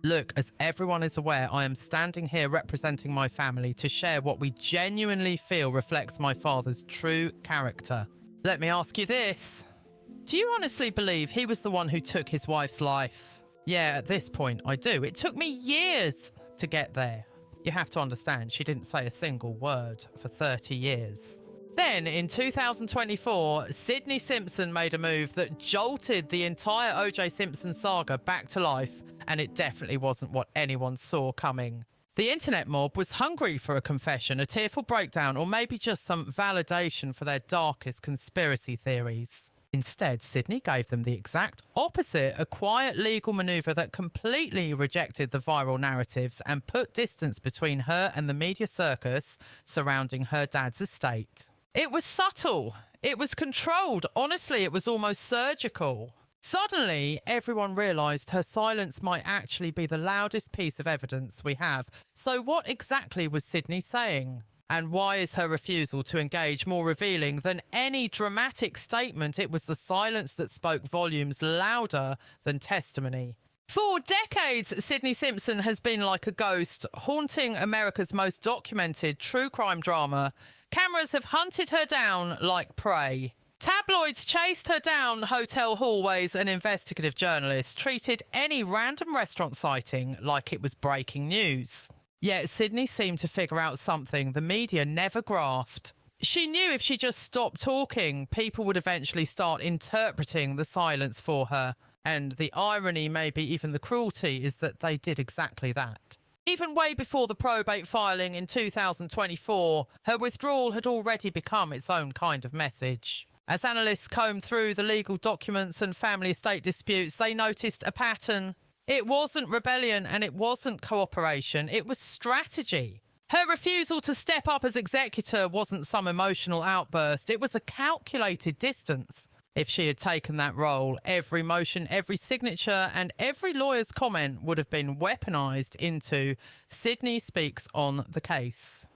Look, as everyone is aware, I am standing here representing my family to share what we genuinely feel reflects my father's true character. Let me ask you this. Do you honestly believe he was the one who took his wife's life? Yeah, at this point, I do. It took me years to get there. You have to understand, she didn't say a single word for 30 years. Then, in 2024, Sidney Simpson made a move that jolted the entire O.J. Simpson saga back to life, and it definitely wasn't what anyone saw coming. The internet mob was hungry for a confession, a tearful breakdown, or maybe just some validation for their darkest conspiracy theories. Instead, Sidney gave them the exact opposite, a quiet legal manoeuvre that completely rejected the viral narratives and put distance between her and the media circus surrounding her dad's estate. It was subtle. It was controlled. Honestly, it was almost surgical. Suddenly, everyone realised her silence might actually be the loudest piece of evidence we have. So what exactly was Sidney saying? And why is her refusal to engage more revealing than any dramatic statement? It was the silence that spoke volumes louder than testimony. For decades, Sidney Simpson has been like a ghost, haunting America's most documented true crime drama. Cameras have hunted her down like prey. Tabloids chased her down hotel hallways, and investigative journalists treated any random restaurant sighting like it was breaking news. Yet Sidney seemed to figure out something the media never grasped. She knew if she just stopped talking, people would eventually start interpreting the silence for her. And the irony, maybe even the cruelty, is that they did exactly that. Even way before the probate filing in 2024, her withdrawal had already become its own kind of message. As analysts combed through the legal documents and family estate disputes, they noticed a pattern. It wasn't rebellion and it wasn't cooperation, it was strategy. Her refusal to step up as executor wasn't some emotional outburst, it was a calculated distance. If she had taken that role, every motion, every signature, and every lawyer's comment would have been weaponised into Sidney speaks on the case.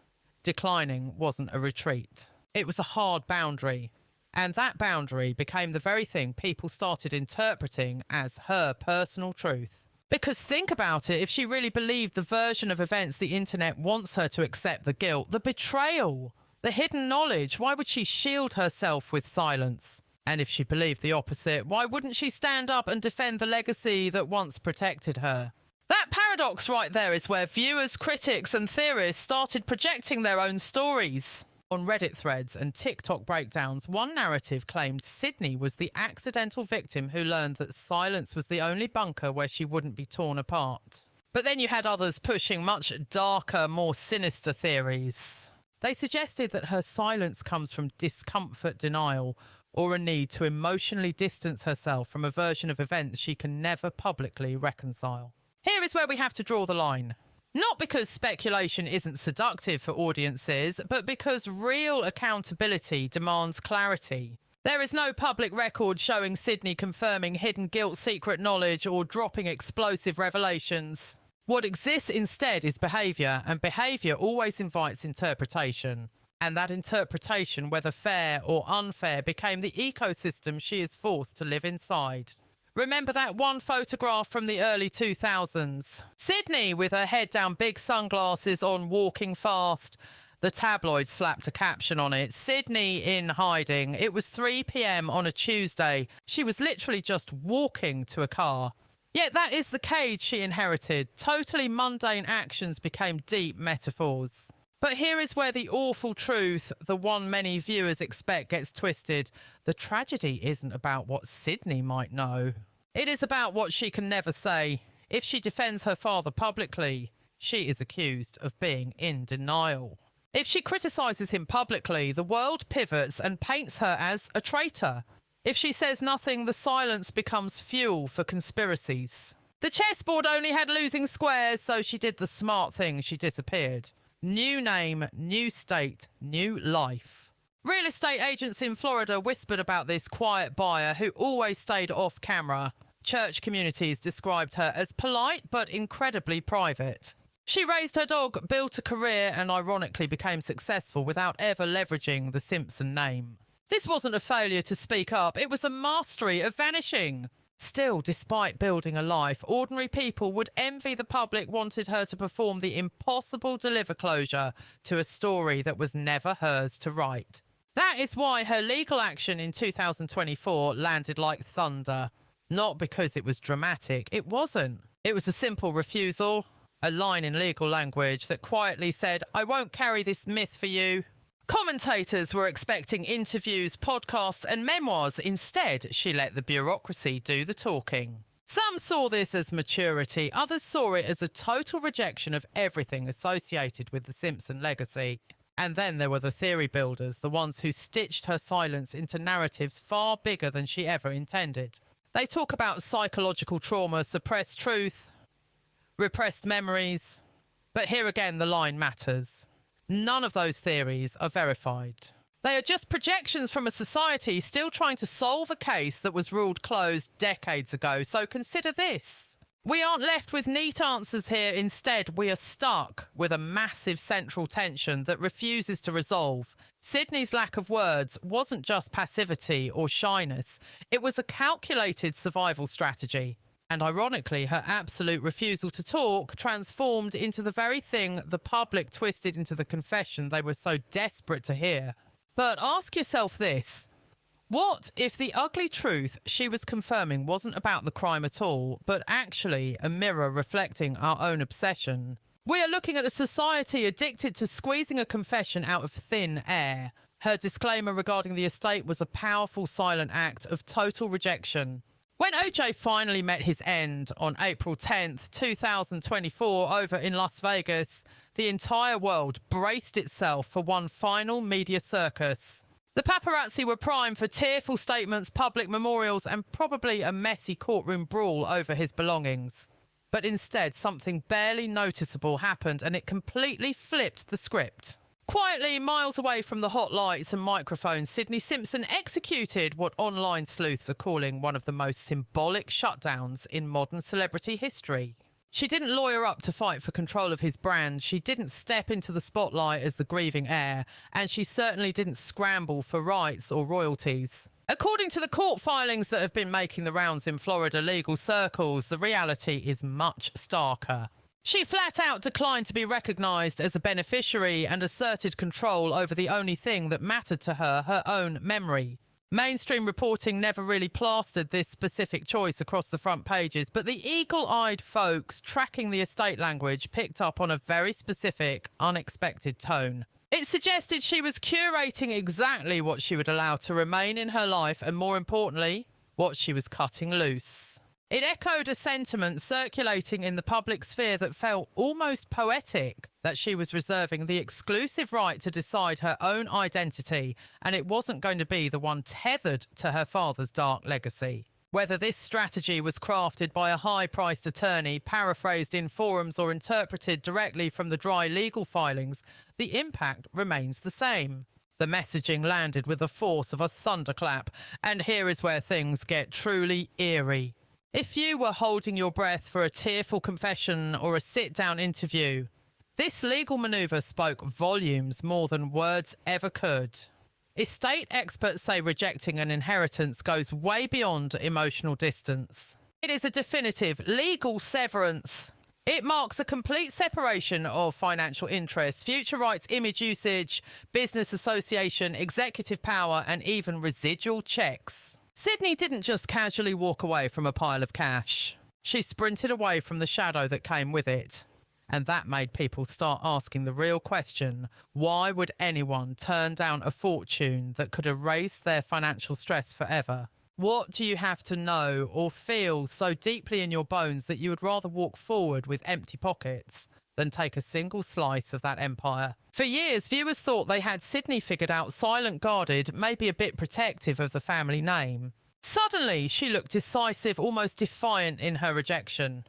Declining wasn't a retreat. It was a hard boundary. And that boundary became the very thing people started interpreting as her personal truth. Because think about it, if she really believed the version of events the internet wants her to accept, the guilt, the betrayal, the hidden knowledge, why would she shield herself with silence? And if she believed the opposite, why wouldn't she stand up and defend the legacy that once protected her? That paradox right there is where viewers, critics and theorists started projecting their own stories. On Reddit threads and TikTok breakdowns, one narrative claimed Sidney was the accidental victim who learned that silence was the only bunker where she wouldn't be torn apart. But then you had others pushing much darker, more sinister theories. They suggested that her silence comes from discomfort denial, or a need to emotionally distance herself from a version of events she can never publicly reconcile. Here is where we have to draw the line. Not because speculation isn't seductive for audiences, but because real accountability demands clarity. There is no public record showing Sidney confirming hidden guilt, secret knowledge, or dropping explosive revelations. What exists instead is behaviour, and behaviour always invites interpretation. And that interpretation, whether fair or unfair, became the ecosystem she is forced to live inside. Remember that one photograph from the early 2000s? Sidney with her head down, big sunglasses on, walking fast. The tabloids slapped a caption on it, Sidney in hiding. It was 3 p.m. on a Tuesday. She was literally just walking to a car. Yet that is the cage she inherited. Totally mundane actions became deep metaphors. But here is where the awful truth, the one many viewers expect, gets twisted. The tragedy isn't about what Sidney might know. It is about what she can never say. If she defends her father publicly, she is accused of being in denial. If she criticises him publicly, the world pivots and paints her as a traitor. If she says nothing, the silence becomes fuel for conspiracies. The chessboard only had losing squares, so she did the smart thing, she disappeared. New name, new state, new life. Real estate agents in Florida whispered about this quiet buyer who always stayed off camera. Church communities described her as polite but incredibly private. She raised her dog, built a career, and ironically became successful without ever leveraging the Simpson name. This wasn't a failure to speak up, it was a mastery of vanishing. Still, despite building a life, ordinary people would envy the public wanted her to perform the impossible deliver closure to a story that was never hers to write. That is why her legal action in 2024 landed like thunder. Not because it was dramatic, it wasn't. It was a simple refusal, a line in legal language that quietly said, "I won't carry this myth for you." Commentators were expecting interviews, podcasts and memoirs. Instead, she let the bureaucracy do the talking. Some saw this as maturity, others saw it as a total rejection of everything associated with the Simpson legacy. And then there were the theory builders, the ones who stitched her silence into narratives far bigger than she ever intended. They talk about psychological trauma, suppressed truth, repressed memories. But here again, the line matters. None of those theories are verified. They are just projections from a society still trying to solve a case that was ruled closed decades ago. So consider this. We aren't left with neat answers here. Instead, we are stuck with a massive central tension that refuses to resolve. Sydney's lack of words wasn't just passivity or shyness. It was a calculated survival strategy. And ironically, her absolute refusal to talk transformed into the very thing the public twisted into the confession they were so desperate to hear. But ask yourself this. What if the ugly truth she was confirming wasn't about the crime at all, but actually a mirror reflecting our own obsession? We are looking at a society addicted to squeezing a confession out of thin air. Her disclaimer regarding the estate was a powerful silent act of total rejection. When OJ finally met his end on April 10th, 2024, over in Las Vegas, the entire world braced itself for one final media circus. The paparazzi were primed for tearful statements, public memorials, and probably a messy courtroom brawl over his belongings. But instead, something barely noticeable happened, and it completely flipped the script. Quietly, miles away from the hot lights and microphones, Sydney Simpson executed what online sleuths are calling one of the most symbolic shutdowns in modern celebrity history. She didn't lawyer up to fight for control of his brand, she didn't step into the spotlight as the grieving heir, and she certainly didn't scramble for rights or royalties. According to the court filings that have been making the rounds in Florida legal circles, the reality is much starker. She flat out declined to be recognised as a beneficiary and asserted control over the only thing that mattered to her, her own memory. Mainstream reporting never really plastered this specific choice across the front pages, but the eagle-eyed folks tracking the estate language picked up on a very specific, unexpected tone. It suggested she was curating exactly what she would allow to remain in her life and, more importantly, what she was cutting loose. It echoed a sentiment circulating in the public sphere that felt almost poetic, that she was reserving the exclusive right to decide her own identity, and it wasn't going to be the one tethered to her father's dark legacy. Whether this strategy was crafted by a high-priced attorney, paraphrased in forums, or interpreted directly from the dry legal filings, the impact remains the same. The messaging landed with the force of a thunderclap, and here is where things get truly eerie. If you were holding your breath for a tearful confession or a sit-down interview, this legal manoeuvre spoke volumes more than words ever could. Estate experts say rejecting an inheritance goes way beyond emotional distance. It is a definitive legal severance. It marks a complete separation of financial interests, future rights, image usage, business association, executive power, and even residual checks. Sydney didn't just casually walk away from a pile of cash. She sprinted away from the shadow that came with it. And that made people start asking the real question, why would anyone turn down a fortune that could erase their financial stress forever? What do you have to know or feel so deeply in your bones that you would rather walk forward with empty pockets than take a single slice of that empire? For years, viewers thought they had Sydney figured out, silent, guarded, maybe a bit protective of the family name. Suddenly, she looked decisive, almost defiant in her rejection.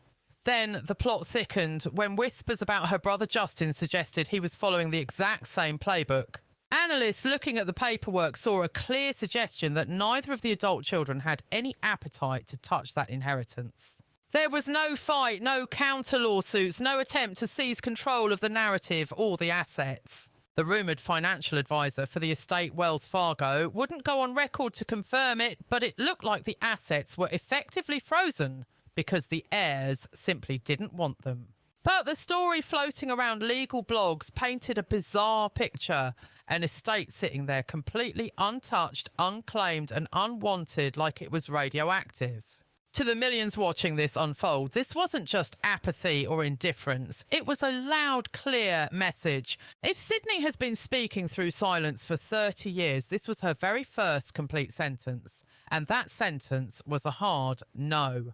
Then the plot thickened when whispers about her brother Justin suggested he was following the exact same playbook. Analysts looking at the paperwork saw a clear suggestion that neither of the adult children had any appetite to touch that inheritance. There was no fight, no counter lawsuits, no attempt to seize control of the narrative or the assets. The rumoured financial advisor for the estate, Wells Fargo, wouldn't go on record to confirm it, but it looked like the assets were effectively frozen because the heirs simply didn't want them. But the story floating around legal blogs painted a bizarre picture, an estate sitting there completely untouched, unclaimed and unwanted like it was radioactive. To the millions watching this unfold, this wasn't just apathy or indifference. It was a loud, clear message. If Sydney has been speaking through silence for 30 years, this was her very first complete sentence. And that sentence was a hard no.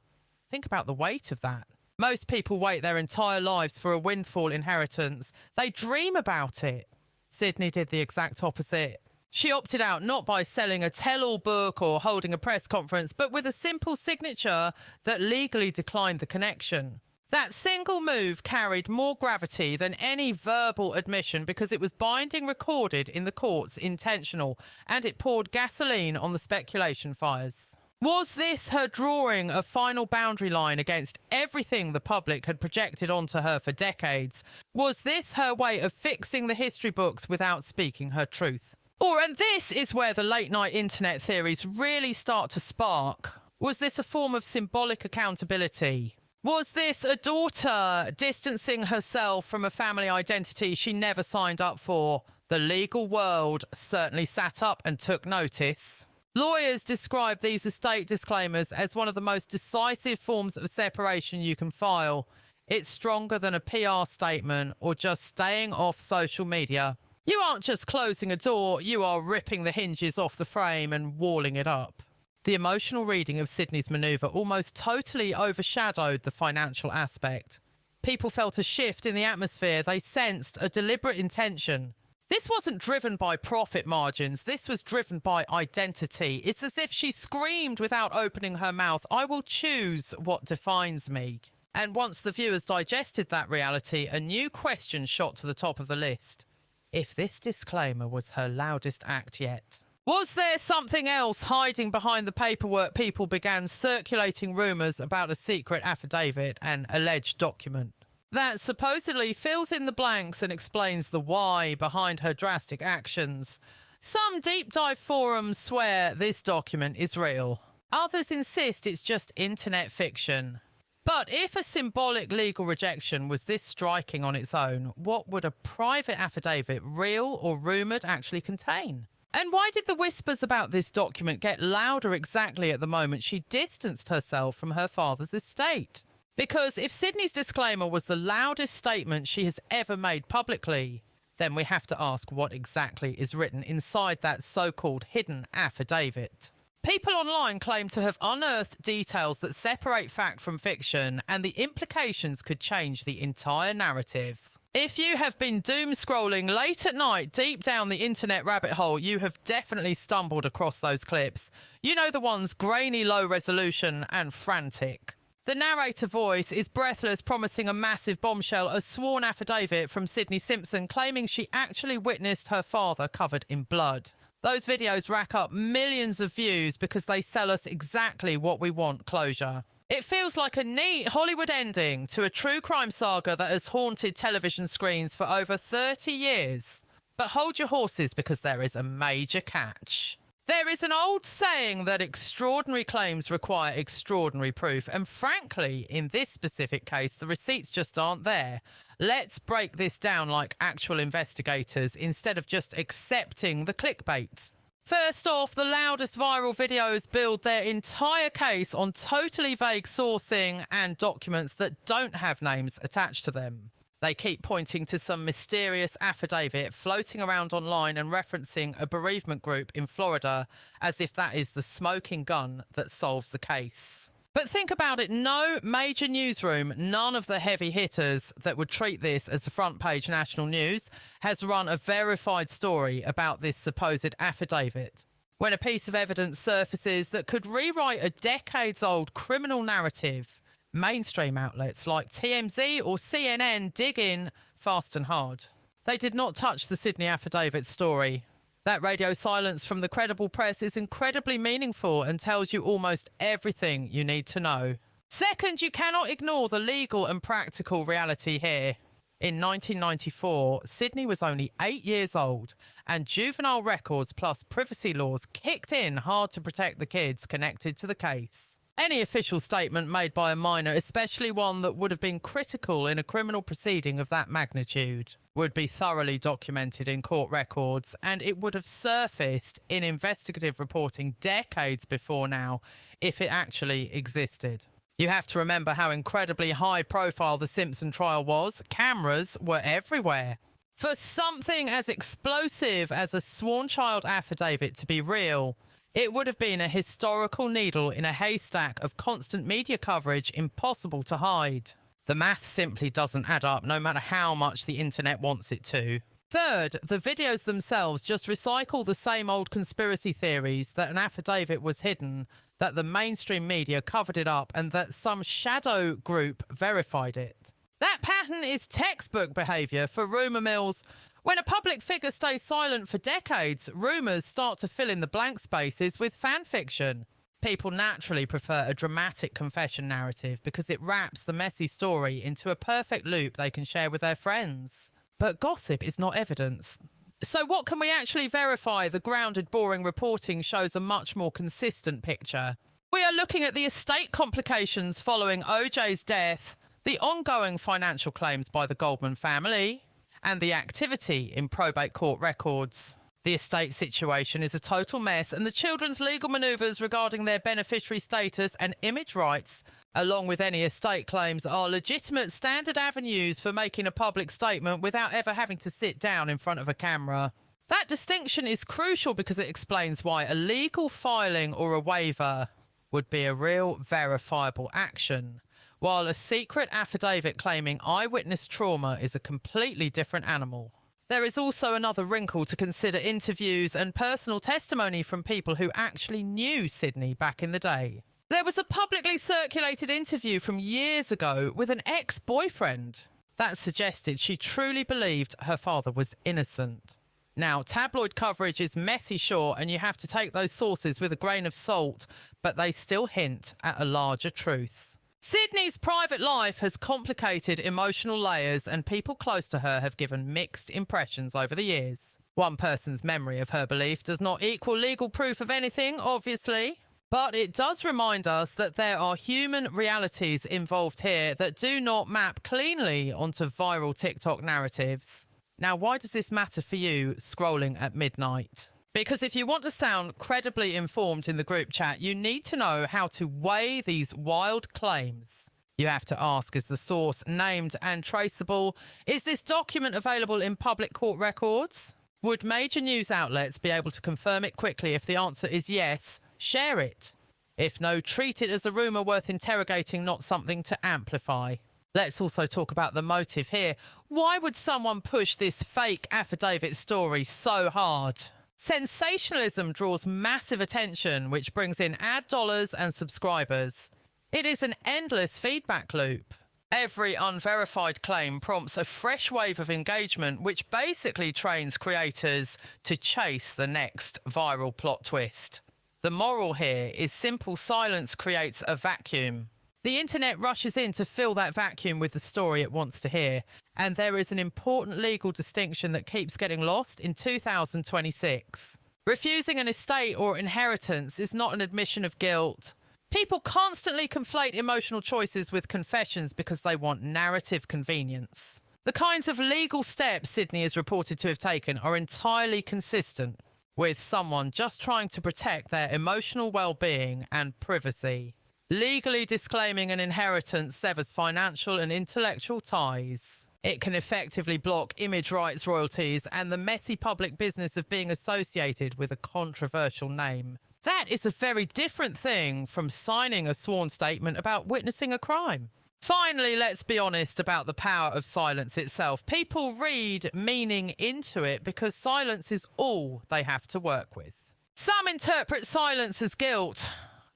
Think about the weight of that. Most people wait their entire lives for a windfall inheritance. They dream about it. Sydney did the exact opposite. She opted out not by selling a tell-all book or holding a press conference, but with a simple signature that legally declined the connection. That single move carried more gravity than any verbal admission because it was binding, recorded in the courts, intentional, and it poured gasoline on the speculation fires. Was this her drawing a final boundary line against everything the public had projected onto her for decades? Was this her way of fixing the history books without speaking her truth? And this is where the late-night internet theories really start to spark. Was this a form of symbolic accountability? Was this a daughter distancing herself from a family identity she never signed up for? The legal world certainly sat up and took notice. Lawyers describe these estate disclaimers as one of the most decisive forms of separation you can file. It's stronger than a PR statement or just staying off social media. You aren't just closing a door, you are ripping the hinges off the frame and walling it up. The emotional reading of Sydney's manoeuvre almost totally overshadowed the financial aspect. People felt a shift in the atmosphere. They sensed a deliberate intention. This wasn't driven by profit margins. This was driven by identity. It's as if she screamed without opening her mouth, "I will choose what defines me." And once the viewers digested that reality, a new question shot to the top of the list. If this disclaimer was her loudest act yet. Was there something else hiding behind the paperwork? People began circulating rumours about a secret affidavit and alleged document that supposedly fills in the blanks and explains the why behind her drastic actions. Some deep dive forums swear this document is real. Others insist it's just internet fiction. But if a symbolic legal rejection was this striking on its own, what would a private affidavit, real or rumoured, actually contain? And why did the whispers about this document get louder exactly at the moment she distanced herself from her father's estate? Because if Sydney's disclaimer was the loudest statement she has ever made publicly, then we have to ask what exactly is written inside that so-called hidden affidavit. People online claim to have unearthed details that separate fact from fiction, and the implications could change the entire narrative. If you have been doom scrolling late at night deep down the internet rabbit hole, you have definitely stumbled across those clips. You know, the ones grainy, low resolution and frantic. The narrator voice is breathless, promising a massive bombshell, a sworn affidavit from Sydney Simpson claiming she actually witnessed her father covered in blood. Those videos rack up millions of views because they sell us exactly what we want: closure. It feels like a neat Hollywood ending to a true crime saga that has haunted television screens for over 30 years. But hold your horses, because there is a major catch. There is an old saying that extraordinary claims require extraordinary proof, and frankly, in this specific case, the receipts just aren't there. Let's break this down like actual investigators instead of just accepting the clickbait. First off, the loudest viral videos build their entire case on totally vague sourcing and documents that don't have names attached to them. They keep pointing to some mysterious affidavit floating around online and referencing a bereavement group in Florida as if that is the smoking gun that solves the case. But think about it, no major newsroom, none of the heavy hitters that would treat this as a front page national news, has run a verified story about this supposed affidavit. When a piece of evidence surfaces that could rewrite a decades-old criminal narrative, mainstream outlets like TMZ or CNN dig in fast and hard. They did not touch the Sydney affidavit story. That radio silence from the credible press is incredibly meaningful and tells you almost everything you need to know. Second, you cannot ignore the legal and practical reality here. In 1994, Sydney was only 8 years old, and juvenile records plus privacy laws kicked in hard to protect the kids connected to the case. Any official statement made by a minor, especially one that would have been critical in a criminal proceeding of that magnitude, would be thoroughly documented in court records, and it would have surfaced in investigative reporting decades before now, if it actually existed. You have to remember how incredibly high profile the Simpson trial was. Cameras were everywhere. For something as explosive as a sworn child affidavit to be real, it would have been a historical needle in a haystack of constant media coverage impossible to hide. The math simply doesn't add up, no matter how much the internet wants it to. Third, the videos themselves just recycle the same old conspiracy theories that an affidavit was hidden, that the mainstream media covered it up, and that some shadow group verified it. That pattern is textbook behaviour for rumour mills. When a public figure stays silent for decades, rumours start to fill in the blank spaces with fan fiction. People naturally prefer a dramatic confession narrative because it wraps the messy story into a perfect loop they can share with their friends. But gossip is not evidence. So what can we actually verify? The grounded, boring reporting shows a much more consistent picture. We are looking at the estate complications following OJ's death, the ongoing financial claims by the Goldman family, and the activity in probate court records. The estate situation is a total mess, and the children's legal manoeuvres regarding their beneficiary status and image rights, along with any estate claims, are legitimate standard avenues for making a public statement without ever having to sit down in front of a camera. That distinction is crucial because it explains why a legal filing or a waiver would be a real verifiable action, while a secret affidavit claiming eyewitness trauma is a completely different animal. There is also another wrinkle to consider: interviews and personal testimony from people who actually knew Sydney back in the day. There was a publicly circulated interview from years ago with an ex-boyfriend that suggested she truly believed her father was innocent. Now, tabloid coverage is messy, sure, and you have to take those sources with a grain of salt, but they still hint at a larger truth. Sydney's private life has complicated emotional layers, and people close to her have given mixed impressions over the years. One person's memory of her belief does not equal legal proof of anything, obviously, but it does remind us that there are human realities involved here that do not map cleanly onto viral TikTok narratives. Now, why does this matter for you scrolling at midnight? Because if you want to sound credibly informed in the group chat, you need to know how to weigh these wild claims. You have to ask, is the source named and traceable? Is this document available in public court records? Would major news outlets be able to confirm it quickly? If the answer is yes, share it. If no, treat it as a rumour worth interrogating, not something to amplify. Let's also talk about the motive here. Why would someone push this fake affidavit story so hard? Sensationalism draws massive attention, which brings in ad dollars and subscribers. It is an endless feedback loop. Every unverified claim prompts a fresh wave of engagement, which basically trains creators to chase the next viral plot twist. The moral here is simple: silence creates a vacuum. The internet rushes in to fill that vacuum with the story it wants to hear, and there is an important legal distinction that keeps getting lost in 2026. Refusing an estate or inheritance is not an admission of guilt. People constantly conflate emotional choices with confessions because they want narrative convenience. The kinds of legal steps Sydney is reported to have taken are entirely consistent with someone just trying to protect their emotional well-being and privacy. Legally disclaiming an inheritance severs financial and intellectual ties. It can effectively block image rights, royalties, and the messy public business of being associated with a controversial name. That is a very different thing from signing a sworn statement about witnessing a crime. Finally, let's be honest about the power of silence itself. People read meaning into it because silence is all they have to work with. Some interpret silence as guilt.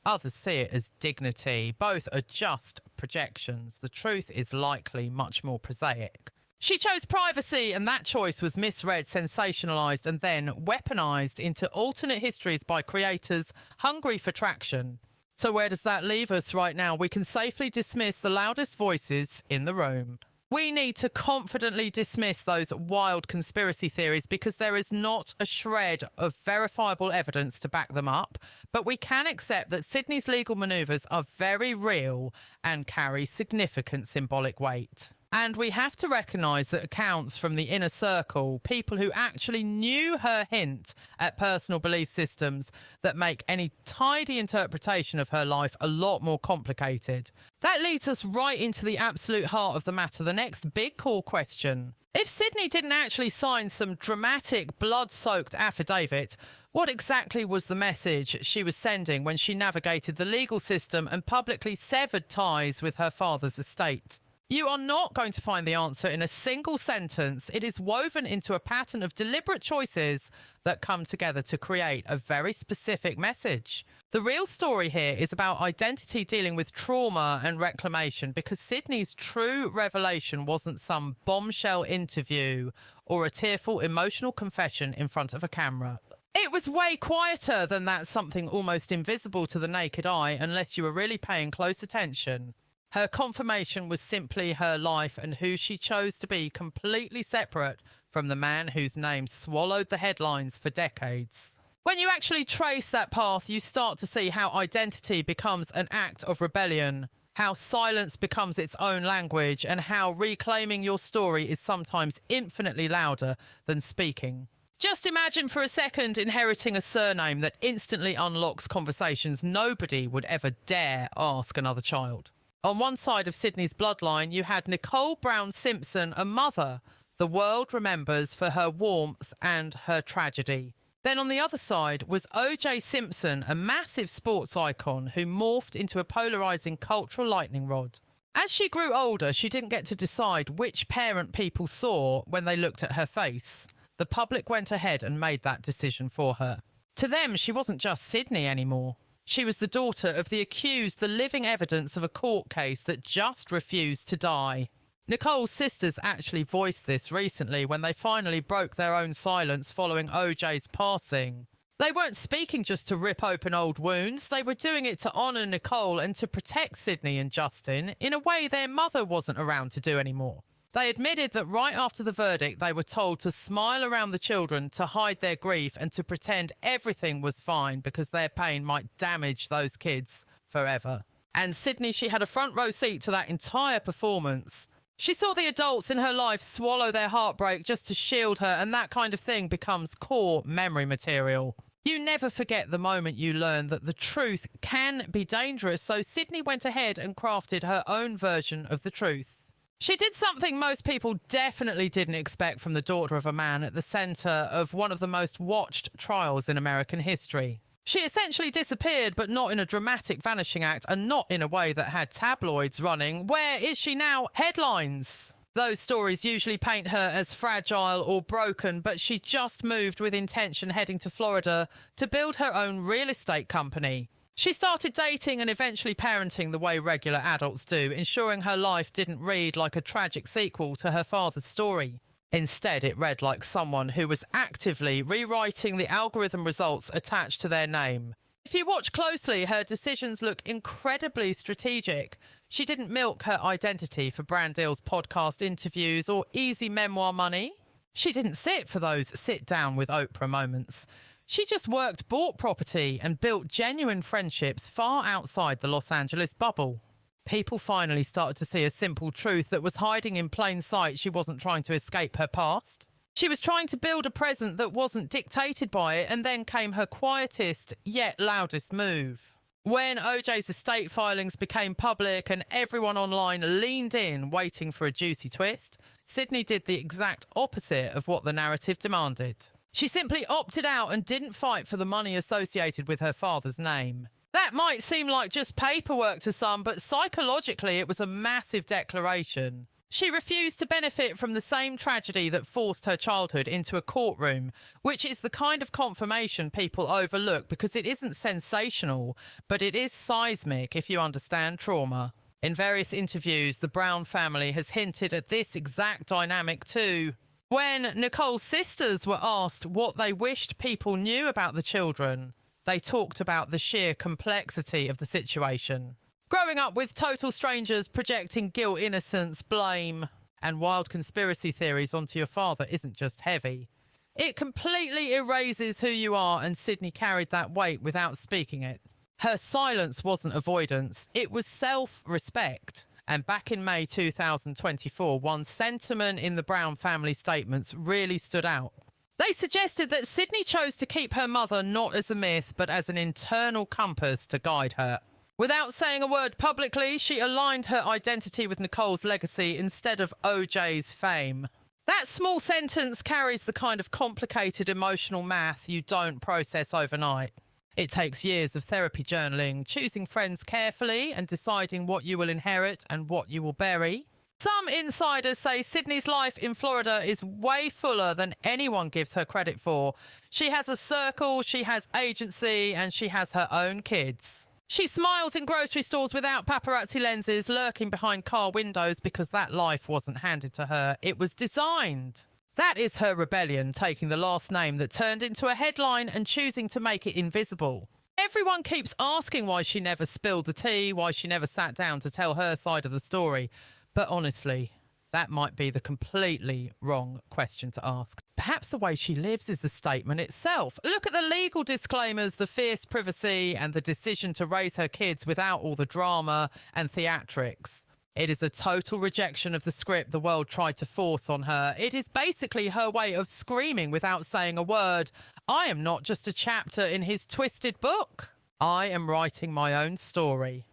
Others see it as dignity. Both are just projections. The truth is likely much more prosaic. She chose privacy, and that choice was misread, sensationalized, and then weaponized into alternate histories by creators hungry for traction. So where does that leave us right now? We can safely dismiss the loudest voices in the room. We need to confidently dismiss those wild conspiracy theories because there is not a shred of verifiable evidence to back them up, but we can accept that Sydney's legal manoeuvres are very real and carry significant symbolic weight. And we have to recognise that accounts from the inner circle, people who actually knew her hint at personal belief systems that make any tidy interpretation of her life a lot more complicated. That leads us right into the absolute heart of the matter, the next big core question. If Sydney didn't actually sign some dramatic, blood-soaked affidavit, what exactly was the message she was sending when she navigated the legal system and publicly severed ties with her father's estate? You are not going to find the answer in a single sentence. It is woven into a pattern of deliberate choices that come together to create a very specific message. The real story here is about identity dealing with trauma and reclamation, because Sydney's true revelation wasn't some bombshell interview or a tearful emotional confession in front of a camera. It was way quieter than that, something almost invisible to the naked eye unless you were really paying close attention. Her confirmation was simply her life and who she chose to be, completely separate from the man whose name swallowed the headlines for decades. When you actually trace that path, you start to see how identity becomes an act of rebellion, how silence becomes its own language, and how reclaiming your story is sometimes infinitely louder than speaking. Just imagine for a second inheriting a surname that instantly unlocks conversations nobody would ever dare ask another child. On one side of Sydney's bloodline, you had Nicole Brown Simpson, a mother the world remembers for her warmth and her tragedy. Then on the other side was O.J. Simpson, a massive sports icon who morphed into a polarising cultural lightning rod. As she grew older, she didn't get to decide which parent people saw when they looked at her face. The public went ahead and made that decision for her. To them, she wasn't just Sydney anymore. She was the daughter of the accused, the living evidence of a court case that just refused to die. Nicole's sisters actually voiced this recently when they finally broke their own silence following OJ's passing. They weren't speaking just to rip open old wounds, they were doing it to honour Nicole and to protect Sydney and Justin in a way their mother wasn't around to do anymore. They admitted that right after the verdict, they were told to smile around the children, to hide their grief and to pretend everything was fine because their pain might damage those kids forever. And Sydney, she had a front row seat to that entire performance. She saw the adults in her life swallow their heartbreak just to shield her, and that kind of thing becomes core memory material. You never forget the moment you learn that the truth can be dangerous, so Sydney went ahead and crafted her own version of the truth. She did something most people definitely didn't expect from the daughter of a man at the centre of one of the most watched trials in American history. She essentially disappeared, but not in a dramatic vanishing act and not in a way that had tabloids running. Where is she now? Headlines. Those stories usually paint her as fragile or broken, but she just moved with intention, heading to Florida to build her own real estate company. She started dating and eventually parenting the way regular adults do, ensuring her life didn't read like a tragic sequel to her father's story. Instead, it read like someone who was actively rewriting the algorithm results attached to their name. If you watch closely, her decisions look incredibly strategic. She didn't milk her identity for brand deals, podcast interviews, or easy memoir money. She didn't sit for those sit-down with Oprah moments. She just worked, bought property, and built genuine friendships far outside the Los Angeles bubble. People finally started to see a simple truth that was hiding in plain sight. She wasn't trying to escape her past. She was trying to build a present that wasn't dictated by it, and then came her quietest yet loudest move. When OJ's estate filings became public and everyone online leaned in waiting for a juicy twist, Sydney did the exact opposite of what the narrative demanded. She simply opted out and didn't fight for the money associated with her father's name. That might seem like just paperwork to some, but psychologically it was a massive declaration. She refused to benefit from the same tragedy that forced her childhood into a courtroom, which is the kind of confirmation people overlook because it isn't sensational, but it is seismic if you understand trauma. In various interviews, the Brown family has hinted at this exact dynamic too. When Nicole's sisters were asked what they wished people knew about the children, they talked about the sheer complexity of the situation. Growing up with total strangers projecting guilt, innocence, blame. And wild conspiracy theories onto your father isn't just heavy. It completely erases who you are, and Sydney carried that weight without speaking it. Her silence wasn't avoidance, it was self-respect. And back in May 2024, one sentiment in the Brown family statements really stood out. They suggested that Sydney chose to keep her mother not as a myth, but as an internal compass to guide her. Without saying a word publicly, she aligned her identity with Nicole's legacy instead of OJ's fame. That small sentence carries the kind of complicated emotional math you don't process overnight. It takes years of therapy journaling, choosing friends carefully and deciding what you will inherit and what you will bury. Some insiders say Sydney's life in Florida is way fuller than anyone gives her credit for. She has a circle, she has agency, and she has her own kids. She smiles in grocery stores without paparazzi lenses, lurking behind car windows because that life wasn't handed to her. It was designed. That is her rebellion, taking the last name that turned into a headline and choosing to make it invisible. Everyone keeps asking why she never spilled the tea, why she never sat down to tell her side of the story. But honestly, that might be the completely wrong question to ask. Perhaps the way she lives is the statement itself. Look at the legal disclaimers, the fierce privacy, and the decision to raise her kids without all the drama and theatrics. It is a total rejection of the script the world tried to force on her. It is basically her way of screaming without saying a word. I am not just a chapter in his twisted book. I am writing my own story.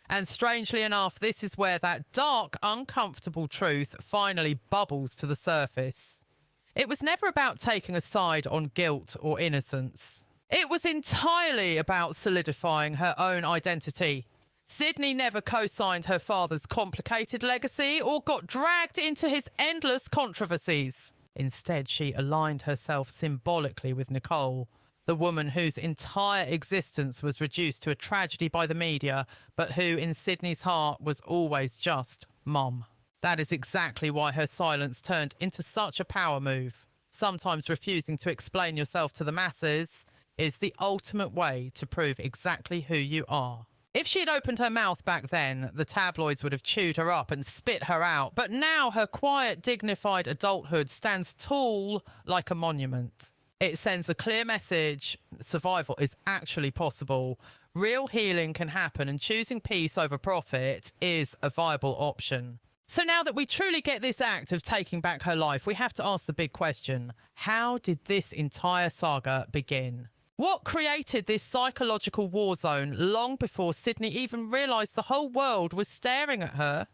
And strangely enough, this is where that dark, uncomfortable truth finally bubbles to the surface. It was never about taking a side on guilt or innocence. It was entirely about solidifying her own identity. Sydney never co-signed her father's complicated legacy or got dragged into his endless controversies. Instead, she aligned herself symbolically with Nicole, the woman whose entire existence was reduced to a tragedy by the media, but who in Sydney's heart was always just Mum. That is exactly why her silence turned into such a power move. Sometimes refusing to explain yourself to the masses is the ultimate way to prove exactly who you are. If she had opened her mouth back then, the tabloids would have chewed her up and spit her out, but now her quiet, dignified adulthood stands tall like a monument. It sends a clear message: survival is actually possible, real healing can happen, and choosing peace over profit is a viable option. So now that we truly get this act of taking back her life, we have to ask the big question: how did this entire saga begin? What created this psychological war zone long before Sydney even realised the whole world was staring at her?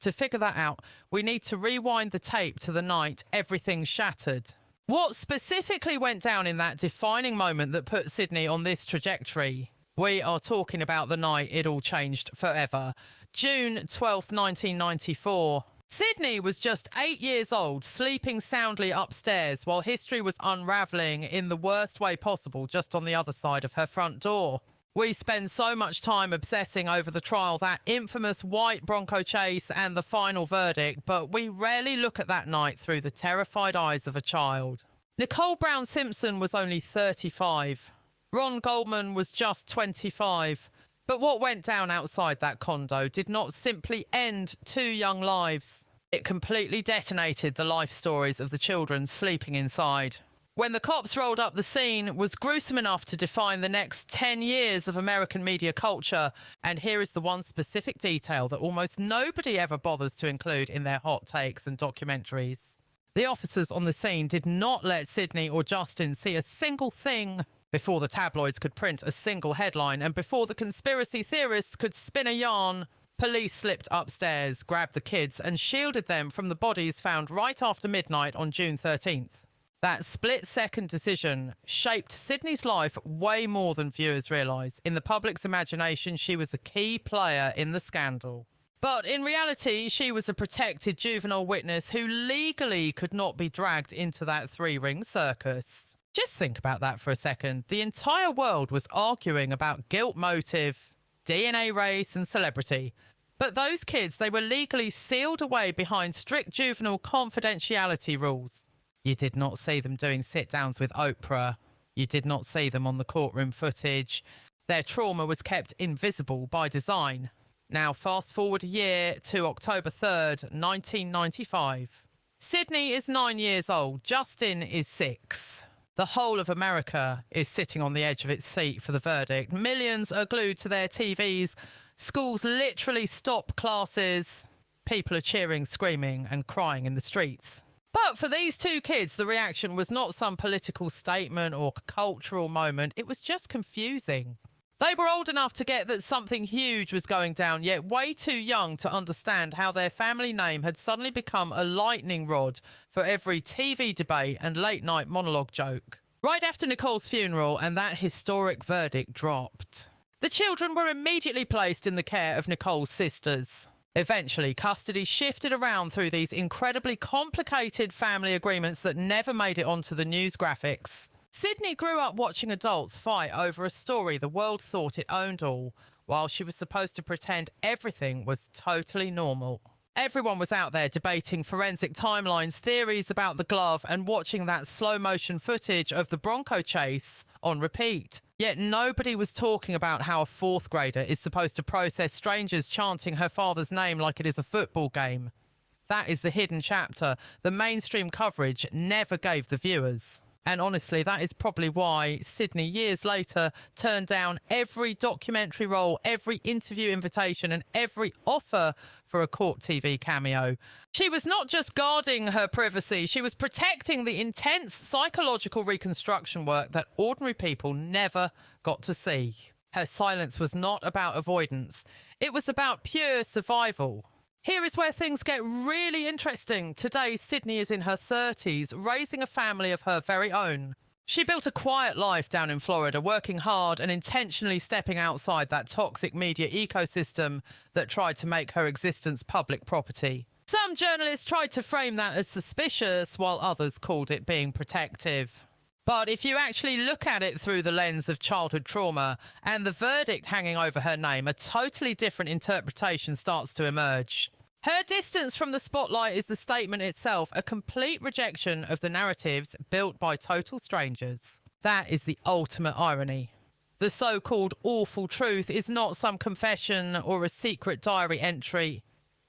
To figure that out, we need to rewind the tape to the night everything shattered. What specifically went down in that defining moment that put Sydney on this trajectory? We are talking about the night it all changed forever. June 12th, 1994. Sydney was just 8 years old, sleeping soundly upstairs while history was unravelling in the worst way possible just on the other side of her front door. We spend so much time obsessing over the trial, that infamous white Bronco chase and the final verdict, but we rarely look at that night through the terrified eyes of a child. Nicole Brown Simpson was only 35. Ron Goldman was just 25. But what went down outside that condo did not simply end 2 young lives. It completely detonated the life stories of the children sleeping inside. When the cops rolled up, the scene was gruesome enough to define the next 10 years of American media culture. And here is the one specific detail that almost nobody ever bothers to include in their hot takes and documentaries. The officers on the scene did not let Sydney or Justin see a single thing. Before the tabloids could print a single headline, and before the conspiracy theorists could spin a yarn, police slipped upstairs, grabbed the kids and shielded them from the bodies found right after midnight on June 13th. That split-second decision shaped Sydney's life way more than viewers realise. In the public's imagination, she was a key player in the scandal. But in reality, she was a protected juvenile witness who legally could not be dragged into that 3-ring circus. Just think about that for a second. The entire world was arguing about guilt motive, DNA race and celebrity. But those kids, they were legally sealed away behind strict juvenile confidentiality rules. You did not see them doing sit-downs with Oprah. You did not see them on the courtroom footage. Their trauma was kept invisible by design. Now, fast forward a year to October 3rd, 1995. Sydney is 9 years old. Justin is 6. The whole of America is sitting on the edge of its seat for the verdict. Millions are glued to their TVs. Schools literally stop classes. People are cheering, screaming, and crying in the streets. But for these two kids, the reaction was not some political statement or cultural moment. It was just confusing. They were old enough to get that something huge was going down, yet way too young to understand how their family name had suddenly become a lightning rod for every TV debate and late-night monologue joke. Right after Nicole's funeral and that historic verdict dropped, the children were immediately placed in the care of Nicole's sisters. Eventually, custody shifted around through these incredibly complicated family agreements that never made it onto the news graphics. Sydney grew up watching adults fight over a story the world thought it owned all, while she was supposed to pretend everything was totally normal. Everyone was out there debating forensic timelines, theories about the glove, and watching that slow-motion footage of the Bronco chase on repeat. Yet nobody was talking about how a fourth grader is supposed to process strangers chanting her father's name like it is a football game. That is the hidden chapter the mainstream coverage never gave the viewers. And honestly, that is probably why Sydney, years later, turned down every documentary role, every interview invitation, and every offer for a court TV cameo. She was not just guarding her privacy, she was protecting the intense psychological reconstruction work that ordinary people never got to see. Her silence was not about avoidance. It was about pure survival. Here is where things get really interesting. Today, Sydney is in her 30s, raising a family of her very own. She built a quiet life down in Florida, working hard and intentionally stepping outside that toxic media ecosystem that tried to make her existence public property. Some journalists tried to frame that as suspicious, while others called it being protective. But if you actually look at it through the lens of childhood trauma and the verdict hanging over her name, a totally different interpretation starts to emerge. Her distance from the spotlight is the statement itself, a complete rejection of the narratives built by total strangers. That is the ultimate irony. The so-called awful truth is not some confession or a secret diary entry.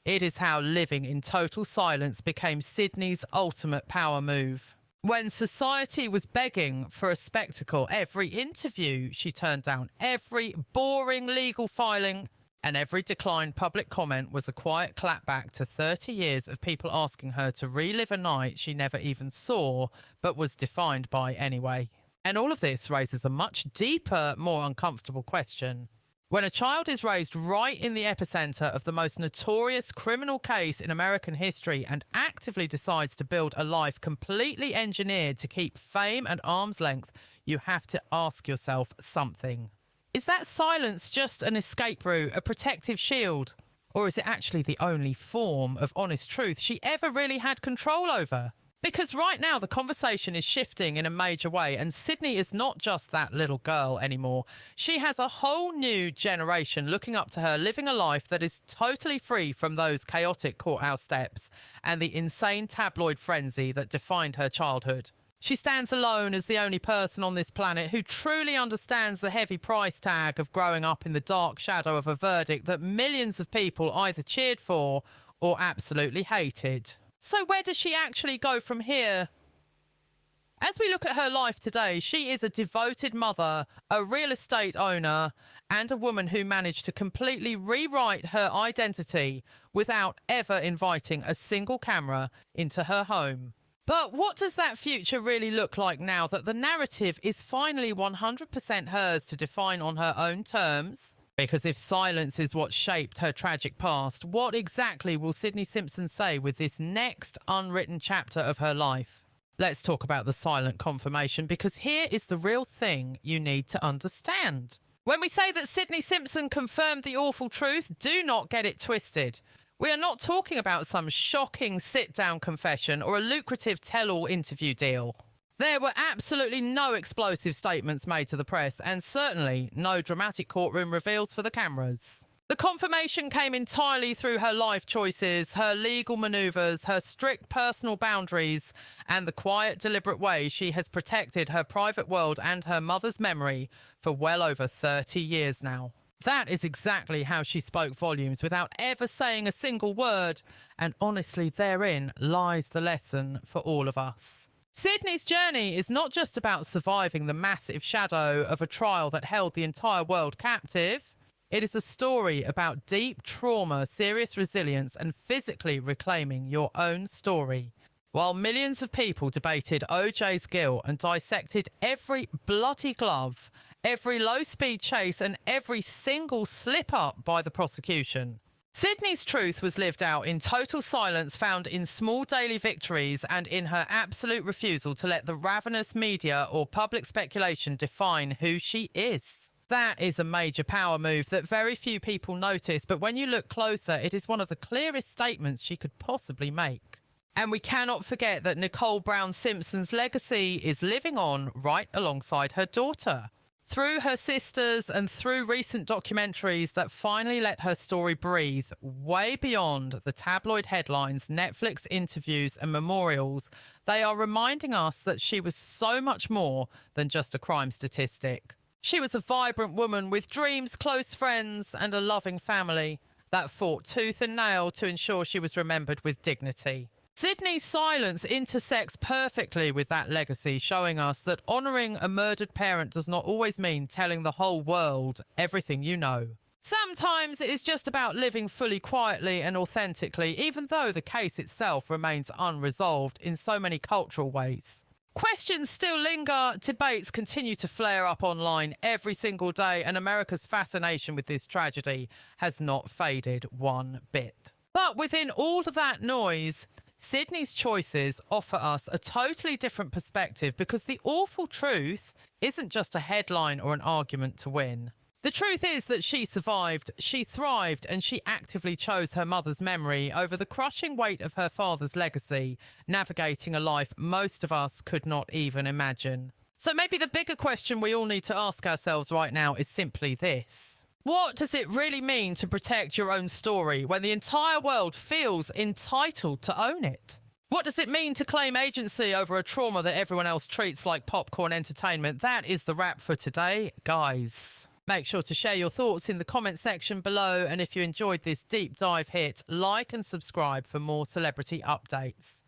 It is how living in total silence became Sydney's ultimate power move. When society was begging for a spectacle, every interview she turned down, every boring legal filing, and every declined public comment was a quiet clapback to 30 years of people asking her to relive a night she never even saw, but was defined by anyway. And all of this raises a much deeper, more uncomfortable question. When a child is raised right in the epicenter of the most notorious criminal case in American history and actively decides to build a life completely engineered to keep fame at arm's length, you have to ask yourself something. Is that silence just an escape route, a protective shield? Or is it actually the only form of honest truth she ever really had control over? Because right now the conversation is shifting in a major way, and Sydney is not just that little girl anymore. She has a whole new generation looking up to her, living a life that is totally free from those chaotic courthouse steps and the insane tabloid frenzy that defined her childhood. She stands alone as the only person on this planet who truly understands the heavy price tag of growing up in the dark shadow of a verdict that millions of people either cheered for or absolutely hated. So where does she actually go from here? As we look at her life today, she is a devoted mother, a real estate owner, and a woman who managed to completely rewrite her identity without ever inviting a single camera into her home. But what does that future really look like now that the narrative is finally 100% hers to define on her own terms? Because if silence is what shaped her tragic past, what exactly will Sydney Simpson say with this next unwritten chapter of her life? Let's talk about the silent confirmation, because here is the real thing you need to understand. When we say that Sydney Simpson confirmed the awful truth, do not get it twisted. We are not talking about some shocking sit-down confession or a lucrative tell-all interview deal. There were absolutely no explosive statements made to the press, and certainly no dramatic courtroom reveals for the cameras. The confirmation came entirely through her life choices, her legal manoeuvres, her strict personal boundaries, and the quiet, deliberate way she has protected her private world and her mother's memory for well over 30 years now. That is exactly how she spoke volumes without ever saying a single word, and honestly, therein lies the lesson for all of us. Sydney's journey is not just about surviving the massive shadow of a trial that held the entire world captive. It is a story about deep trauma, serious resilience, and physically reclaiming your own story. While millions of people debated OJ's guilt and dissected every bloody glove, every low-speed chase, and every single slip-up by the prosecution, Sydney's truth was lived out in total silence, found in small daily victories, and in her absolute refusal to let the ravenous media or public speculation define who she is. That is a major power move that very few people notice, but when you look closer, it is one of the clearest statements she could possibly make. And we cannot forget that Nicole Brown Simpson's legacy is living on right alongside her daughter. Through her sisters and through recent documentaries that finally let her story breathe way beyond the tabloid headlines, Netflix interviews and memorials, they are reminding us that she was so much more than just a crime statistic. She was a vibrant woman with dreams, close friends, and a loving family that fought tooth and nail to ensure she was remembered with dignity. Sydney's silence intersects perfectly with that legacy, showing us that honouring a murdered parent does not always mean telling the whole world everything you know. Sometimes it is just about living fully, quietly and authentically, even though the case itself remains unresolved in so many cultural ways. Questions still linger, debates continue to flare up online every single day, and America's fascination with this tragedy has not faded one bit. But within all of that noise, Sydney's choices offer us a totally different perspective, because the awful truth isn't just a headline or an argument to win. The truth is that she survived, she thrived, and she actively chose her mother's memory over the crushing weight of her father's legacy, navigating a life most of us could not even imagine. So maybe the bigger question we all need to ask ourselves right now is simply this: what does it really mean to protect your own story when the entire world feels entitled to own it? What does it mean to claim agency over a trauma that everyone else treats like popcorn entertainment? That is the wrap for today, guys. Make sure to share your thoughts in the comment section below, and if you enjoyed this deep dive hit, like and subscribe for more celebrity updates.